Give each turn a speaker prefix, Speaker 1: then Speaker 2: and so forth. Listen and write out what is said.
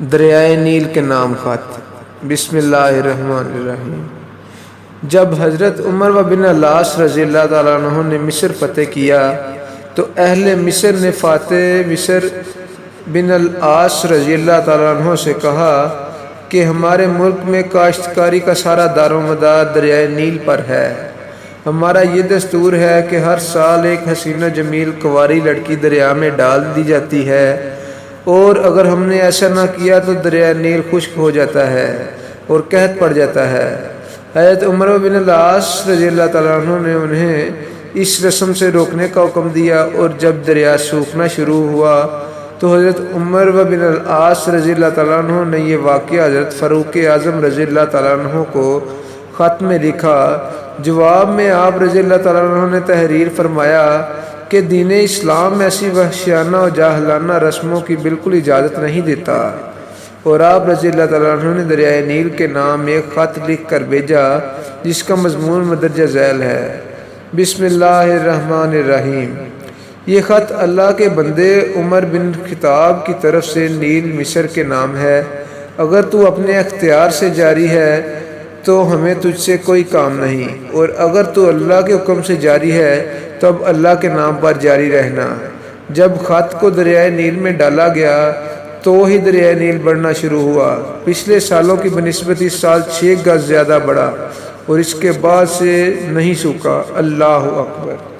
Speaker 1: دریائے نیل کے نام خط۔ بسم اللہ الرحمن الرحیم۔ جب حضرت عمر بن العاص رضی اللہ تعالیٰ عنہ نے مصر فتح کیا تو اہل مصر نے فاتح مصر بن العاص رضی اللہ تعالیٰ عنہ سے کہا کہ ہمارے ملک میں کاشتکاری کا سارا دار و مدار دریائے نیل پر ہے۔ ہمارا یہ دستور ہے کہ ہر سال ایک حسین و جمیل کنواری لڑکی دریا میں ڈال دی جاتی ہے، اور اگر ہم نے ایسا نہ کیا تو دریائے نیل خشک ہو جاتا ہے اور قحط پڑ جاتا ہے۔ حضرت عمر بن العاص رضی اللہ تعالیٰ عنہ نے انہیں اس رسم سے روکنے کا حکم دیا، اور جب دریا سوکھنا شروع ہوا تو حضرت عمر بن العاص رضی اللہ تعالیٰ عنہ نے یہ واقعہ حضرت فاروق اعظم رضی اللہ تعالیٰ عنہ کو خط میں لکھا۔ جواب میں آپ رضی اللہ تعالیٰ عنہ نے تحریر فرمایا کہ دین اسلام ایسی وحشیانہ و جاہلانہ رسموں کی بالکل اجازت نہیں دیتا، اور آپ رضی اللہ تعالیٰ عنہ نے دریائے نیل کے نام ایک خط لکھ کر بھیجا جس کا مضمون مندرجہ ذیل ہے۔ بسم اللہ الرحمن الرحیم۔ یہ خط اللہ کے بندے عمر بن خطاب کی طرف سے نیل مصر کے نام ہے۔ اگر تو اپنے اختیار سے جاری ہے تو ہمیں تجھ سے کوئی کام نہیں، اور اگر تو اللہ کے حکم سے جاری ہے تو اب اللہ کے نام پر جاری رہنا۔ جب خط کو دریائے نیل میں ڈالا گیا تو ہی دریائے نیل بڑھنا شروع ہوا۔ پچھلے سالوں کی بنسبت اس سال 6 گز زیادہ بڑھا اور اس کے بعد سے نہیں سوکھا۔ اللہ اکبر۔